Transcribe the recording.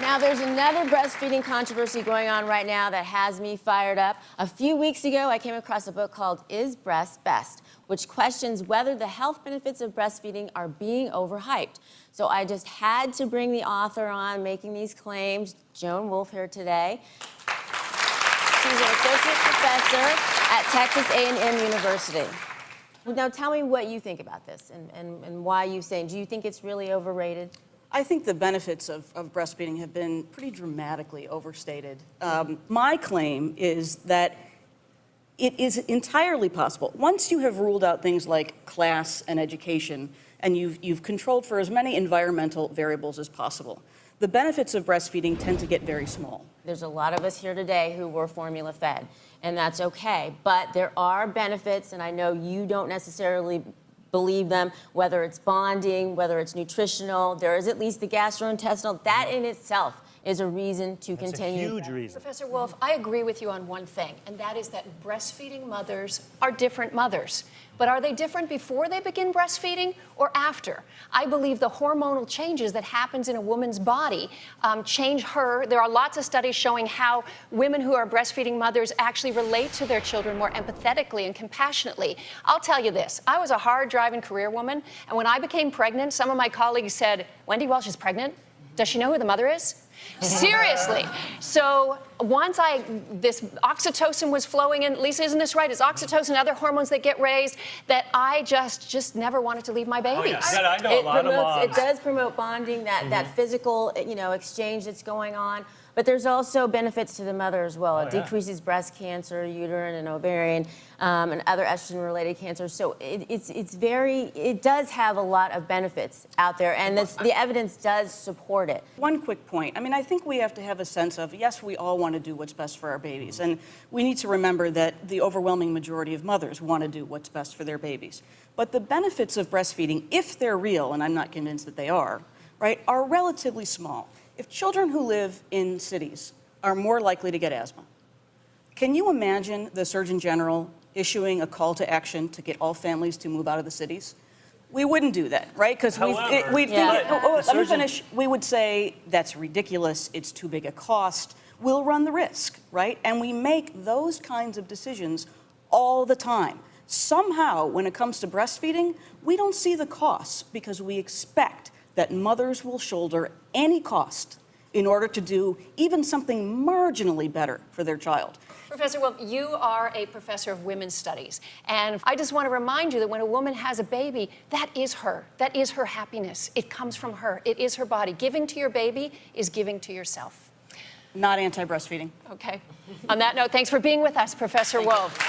Now, there's another breastfeeding controversy going on right now that has me fired up. A few weeks ago, I came across a book called Is Breast Best?, which questions whether the health benefits of breastfeeding are being overhyped. So I just had to bring the author on making these claims, Joan Wolfe, here today. She's an associate professor at Texas A&M University. Now, tell me what you think about this and why you say, do you think it's really overrated? I think the benefits of breastfeeding have been pretty dramatically overstated. My claim is that it is entirely possible, once you have ruled out things like class and education, and you've controlled for as many environmental variables as possible, the benefits of breastfeeding tend to get very small. There's a lot of us here today who were formula fed, and that's okay. But there are benefits, and I know you don't necessarily believe them, whether it's bonding, whether it's nutritional. There is at least the gastrointestinal. That in itself is a reason to continue. That's a huge reason. Professor Wolfe, I agree with you on one thing, and that is that breastfeeding mothers are different mothers. But are they different before they begin breastfeeding or after? I believe the hormonal changes that happens in a woman's body change her. There are lots of studies showing how women who are breastfeeding mothers actually relate to their children more empathetically and compassionately. I'll tell you this, I was a hard-driving career woman, and when I became pregnant, some of my colleagues said, Wendy Welch is pregnant? Does she know who the mother is? Seriously. So once this oxytocin was flowing in, Lisa, isn't this right? It's oxytocin and other hormones that get raised that I just never wanted to leave my babies. Oh, yeah. I know a lot of moms. It does promote bonding, that physical, exchange that's going on. But there's also benefits to the mother as well. It decreases breast cancer, uterine and ovarian, and other estrogen-related cancers. So it does have a lot of benefits out there, and the evidence does support it. One quick point. I mean, I think we have to have a sense of, yes, we all want to do what's best for our babies. And we need to remember that the overwhelming majority of mothers want to do what's best for their babies. But the benefits of breastfeeding, if they're real, and I'm not convinced that they are, right, are relatively small. If children who live in cities are more likely to get asthma, can you imagine the Surgeon General issuing a call to action to get all families to move out of the cities? We wouldn't do that, right? Because let me finish. We would say that's ridiculous. It's too big a cost. We'll run the risk, right? And we make those kinds of decisions all the time. Somehow, when it comes to breastfeeding, we don't see the costs because we expect that mothers will shoulder any cost in order to do even something marginally better for their child. Professor Wolfe, you are a professor of women's studies, and I just want to remind you that when a woman has a baby, that is her. That is her happiness. It comes from her. It is her body. Giving to your baby is giving to yourself. Not anti-breastfeeding. Okay. On that note, thanks for being with us, Professor Wolfe.